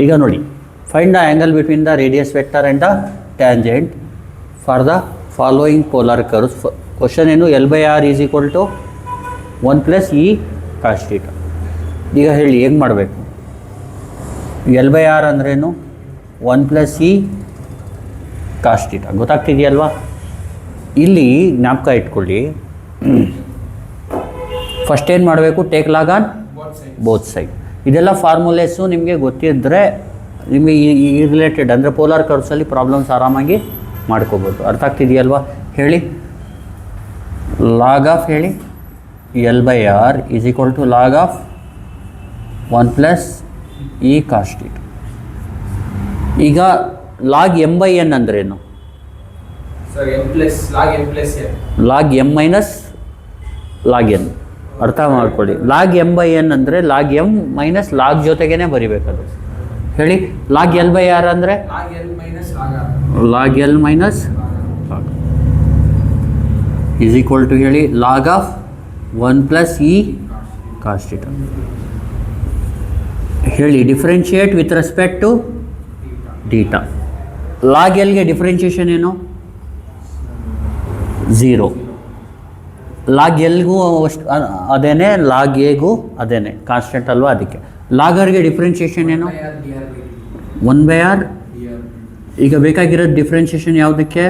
ಈಗ ನೋಡಿ, find the angle between the radius vector and the tangent for the following polar curves. Question ಏನು? L/R is equal to 1 + E cos θ. ಈಗ ಹೇಳಿ ಹೆಂಗೆ ಮಾಡಬೇಕು? L/R ಅಂದ್ರೇನು? 1 + E cos θ. ಗೊತ್ತಾಗ್ತಿದೆಯಲ್ವಾ? ಇಲ್ಲಿ ಜ್ಞಾಪಕ ಇಟ್ಕೊಳ್ಳಿ, ಫಸ್ಟ್ ಏನು ಮಾಡಬೇಕು? Take log on both side. ಇದೆಲ್ಲ ಫಾರ್ಮುಲೇಸು ನಿಮಗೆ ಗೊತ್ತಿದ್ದರೆ ನಿಮಗೆ ಈ ರಿಲೇಟೆಡ್ ಅಂದರೆ ಪೋಲಾರ್ ಕರ್ವ್ಸಲ್ಲಿ ಪ್ರಾಬ್ಲಮ್ಸ್ ಆರಾಮಾಗಿ ಮಾಡ್ಕೋಬೋದು. ಅರ್ಥ ಆಗ್ತಿದೆಯಲ್ವಾ? ಹೇಳಿ, ಲಾಗ್ ಆಫ್ ಹೇಳಿ L/R is equal to log of 1 + E cos θ. ಈಗ ಲಾಗ್ M/N ಅಂದ್ರೇನು? Log M minus log N. ಅರ್ಥ ಮಾಡ್ಕೊಳ್ಳಿ, ಲಾಗ್ M/N ಅಂದರೆ ಲಾಗ್ M ಮೈನಸ್ ಲಾಗ್ ಜೊತೆಗೇ ಬರಿಬೇಕದು. ಹೇಳಿ, ಲಾಗ್ L/R ಅಂದರೆ log L minus log is equal to ಹೇಳಿ ಲಾಗ್ ಆಫ್ 1 + E cos θ. ಹೇಳಿ, differentiate with respect to θ. Log ಎಲ್ಗೆ ಡಿಫ್ರೆನ್ಷಿಯೇಷನ್ ಏನು? 0. ಲಾಗ್ ಎಲ್ಗೂ ಅಷ್ಟು ಅದೇನೆ, ಲಾಗ್ ಎಗೂ ಅದೇನೆ, ಕಾನ್ಸ್ಟೆಂಟ್ ಅಲ್ವಾ? ಅದಕ್ಕೆ ಲಾಗರ್ಗೆ ಡಿಫ್ರೆನ್ಷಿಯೇಷನ್ ಏನು? 1/R. ಈಗ ಬೇಕಾಗಿರೋದು ಡಿಫ್ರೆನ್ಷಿಯೇಷನ್ ಯಾವುದಕ್ಕೆ?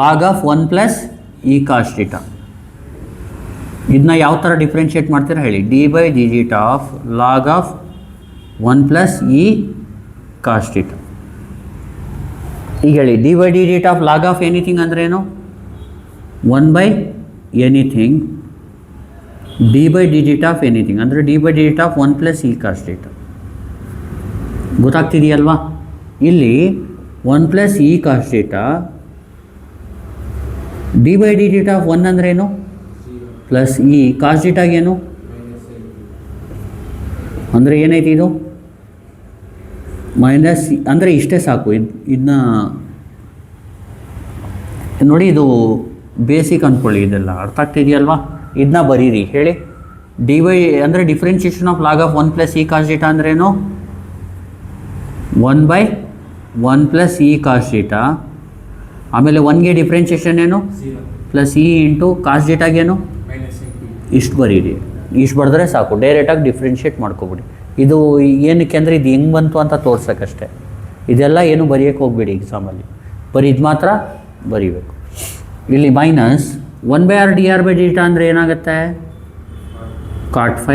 Log of 1 + E cos θ. ಇದನ್ನ ಯಾವ ಥರ ಡಿಫ್ರೆನ್ಷಿಯೇಟ್ ಮಾಡ್ತೀರಾ ಹೇಳಿ? d/dθ of log of 1 + E cos θ. ಈಗ ಹೇಳಿ, d/dθ of log of anything ಅಂದ್ರೇನು? 1/anything d/dθ ಆಫ್ ಎನಿಥಿಂಗ್ ಅಂದರೆ d/dθ ಆಫ್ 1 + E cos θ. ಗೊತ್ತಾಗ್ತಿದೆಯಲ್ವಾ? ಇಲ್ಲಿ 1 + E cos θ d/dθ ಆಫ್ 1 ಅಂದ್ರೇನು? ಪ್ಲಸ್ E cos θ ಏನು ಅಂದರೆ ಏನೈತಿ? ಇದು ಮೈನಸ್ ಅಂದರೆ ಇಷ್ಟೇ ಸಾಕು. ಇದನ್ನ ನೋಡಿ, ಇದು ಬೇಸಿಕ್ ಅಂದ್ಕೊಳ್ಳಿ, ಇದೆಲ್ಲ ಅರ್ಥ ಆಗ್ತಿದೆಯಲ್ವಾ? ಇದನ್ನ ಬರೀರಿ. ಹೇಳಿ, ಅಂದರೆ differentiation of log of 1 + E cos θ ಅಂದ್ರೇನು? 1/1 + E cos θ. ಆಮೇಲೆ 1ಗೆ ಡಿಫ್ರೆನ್ಷಿಯೇಷನ್ ಏನು? Plus E into cos θಗೇನು? ಇಷ್ಟು ಬರೀರಿ. ಇಷ್ಟು ಬರೆದ್ರೆ ಸಾಕು, ಡೈರೆಕ್ಟಾಗಿ ಡಿಫ್ರೆನ್ಷಿಯೇಟ್ ಮಾಡ್ಕೊಬಿಡಿ. ಇದು ಏನಕ್ಕೆ ಅಂದರೆ ಇದು ಹೆಂಗೆ ಬಂತು ಅಂತ ತೋರ್ಸೋಕ್ಕಷ್ಟೇ. ಇದೆಲ್ಲ ಏನು ಬರೆಯೋಕ್ಕೆ ಹೋಗ್ಬೇಡಿ ಎಕ್ಸಾಮಲ್ಲಿ, ಬರೀ ಇದು ಮಾತ್ರ ಬರೀಬೇಕು. ಇಲ್ಲಿ ಮೈನಸ್ 1/R dr/dθ ಅಂದರೆ ಏನಾಗುತ್ತೆ? cot φ.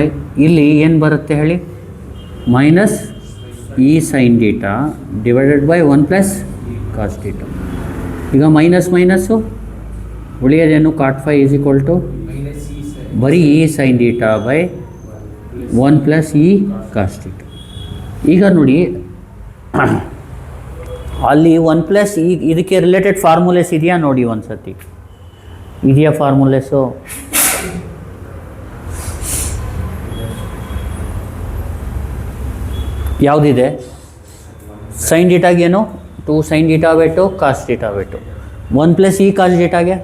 ಇಲ್ಲಿ ಏನು ಬರುತ್ತೆ ಹೇಳಿ? Minus E sin θ divided by 1 + cos θ. ಈಗ ಮೈನಸ್ ಮೈನಸ್ಸು ಉಳಿಯೋದೇನು? cot φ ಈಸ್ ಈಕ್ವಲ್ ಟು ಬರೀ E sin θ by 1 + E cos θ. ಈಗ ನೋಡಿ, ಅಲ್ಲಿ 1 + E ಇದಕ್ಕೆ ರಿಲೇಟೆಡ್ ಫಾರ್ಮುಲೇಸ್ ಇದೆಯಾ ನೋಡಿ ಒಂದು ಸತಿ. ಇದೆಯಾ ಫಾರ್ಮುಲೇಸು? ಯಾವುದಿದೆ? sin θಗೇನು? 2 sin θ/2 cos θ/2. 1 + E cos θಗೆ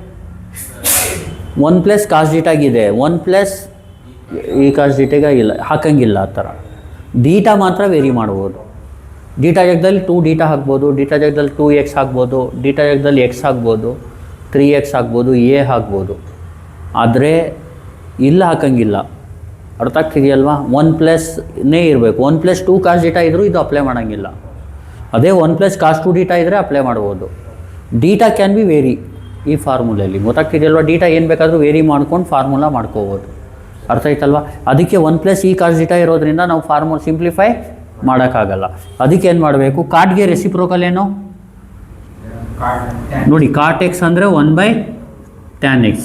1 + cos θಗಿದೆ, 1 + E cos θಗೆ ಇಲ್ಲ, ಹಾಕಂಗಿಲ್ಲ ಆ ಥರ. dθ ಮಾತ್ರ ವೇರಿ ಮಾಡ್ಬೋದು. dθ ಜಾಗದಲ್ಲಿ 2dθ ಹಾಕ್ಬೋದು, dθ ಜಾಗದಲ್ಲಿ 2x ಹಾಕ್ಬೋದು, dθ ಜಾಗದಲ್ಲಿ x ಹಾಕ್ಬೋದು, 3x ಹಾಕ್ಬೋದು, a ಹಾಕ್ಬೋದು. ಆದರೆ ಇಲ್ಲ, ಹಾಕಂಗಿಲ್ಲ. ಅರ್ಥ ಆಗ್ತಿದೆಯಲ್ವಾ? 1+ನೇ ಇರಬೇಕು. 1 + 2 cos θ ಇದ್ದರೂ ಇದು ಅಪ್ಲೈ ಮಾಡೋಂಗಿಲ್ಲ. ಅದೇ 1 + cos 2θ ಇದ್ದರೆ ಅಪ್ಲೈ ಮಾಡ್ಬೋದು. dθ ಕ್ಯಾನ್ ಬಿ ವೇರಿ ಈ ಫಾರ್ಮುಲೆಯಲ್ಲಿ. ಗೊತ್ತಾಗ್ತಿದೆಯಲ್ವಾ? dθ ಏನು ಬೇಕಾದರೂ ವೇರಿ ಮಾಡ್ಕೊಂಡು ಫಾರ್ಮುಲಾ ಮಾಡ್ಕೋಬೋದು. ಅರ್ಥ ಆಯ್ತಲ್ವಾ? ಅದಕ್ಕೆ 1 + E cos θ ಇರೋದ್ರಿಂದ ನಾವು ಫಾರ್ಮುಲಾ ಸಿಂಪ್ಲಿಫೈ ಮಾಡೋಕ್ಕಾಗಲ್ಲ. ಅದಕ್ಕೆ ಏನು ಮಾಡಬೇಕು? ಕಾಟ್ಗೆ ರೆಸಿಪ್ರೋಕಲ್ ಏನು ನೋಡಿ? cot x ಅಂದರೆ 1/tan x.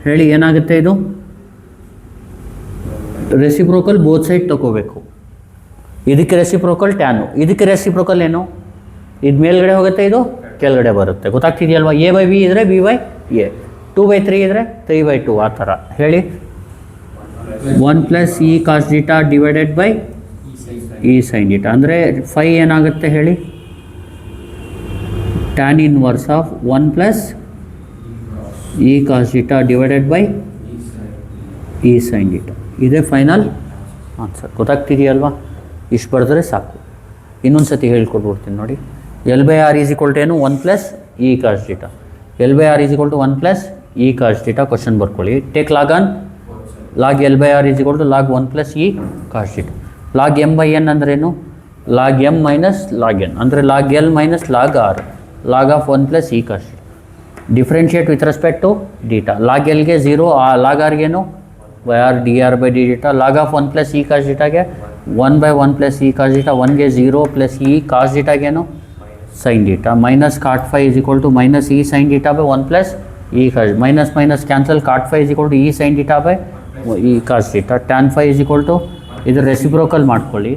ಹೇಳಿ, ಏನಾಗುತ್ತೆ ಇದು? ರೆಸಿಪ್ರೋಕಲ್ ಬೋತ್ ಸೈಡ್ ತಗೋಬೇಕು. ಇದಕ್ಕೆ ರೆಸಿಪ್ರೋಕಲ್ ಟ್ಯಾನು, ಇದಕ್ಕೆ ರೆಸಿಪ್ರೋಕಲ್ ಏನು? ಇದು ಮೇಲ್ಗಡೆ ಹೋಗುತ್ತೆ, ಇದು ಕೆಳಗಡೆ ಬರುತ್ತೆ. ಗೊತ್ತಾಗ್ತಿದೆಯಲ್ವಾ? a/b ಇದ್ದರೆ b/a, 2/3 ಇದ್ದರೆ 3/2 ಆ ಥರ. ಹೇಳಿ, 1 + E cos θ divided by E sin θ ಅಂದರೆ φ ಏನಾಗುತ್ತೆ ಹೇಳಿ? tan inverse of 1 + E cos θ divided by E sin θ. ಇದೇ ಫೈನಲ್ ಆನ್ಸರ್. ಗೊತ್ತಾಗ್ತಿದೆಯಲ್ವಾ? ಇಷ್ಟು ಬರೆದ್ರೆ ಸಾಕು. ಇನ್ನೊಂದು ಸತಿ ಹೇಳ್ಕೊಟ್ಬಿಡ್ತೀನಿ ನೋಡಿ. L by R is equal to ಏನು, 1 plus E cos theta. L by R is equal to 1 plus E cos theta. Question ಬರ್ಕೊಳ್ಳಿ. Take log on log L by R is equal to log 1 plus E cos theta. Log M by N ಅಂದ್ರೇನು, log M minus log N ಅಂದರೆ log L minus log R, log of 1 plus E cos theta. Differentiate with respect to theta. Log ಎಲ್ಗೆ 0, log ಆರ್ಗೇನು by r d r by d theta. Log of 1 plus E cos ಡೀಟಾಗೆ 1 by 1 plus E cos theta. 1ಗೆ 0 plus E cos ಡೀಟಾಗೇನು sin theta. Minus cot phi is equal to minus e sin theta by 1 plus E cos. Minus minus cancel, cot phi is equal to e sin theta by e cos theta. Tan phi is equal to ಇದು reciprocal ಮಾಡ್ಕೊಳ್ಳಿ.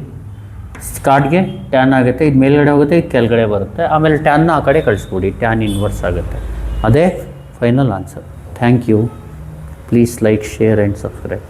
ಕಾಟ್ಗೆ tan ಆಗುತ್ತೆ, ಇದು ಮೇಲ್ಗಡೆ ಹೋಗುತ್ತೆ, ಇದು ಕೆಳಗಡೆ ಬರುತ್ತೆ. ಆಮೇಲೆ ಟ್ಯಾನ್ನ ಆ ಕಡೆ ಕಳಿಸ್ಕೊಡಿ, ಟ್ಯಾನ್ ಇನ್ವರ್ಸ್ ಆಗುತ್ತೆ. ಅದೇ final answer. Thank you. Please like, share and subscribe.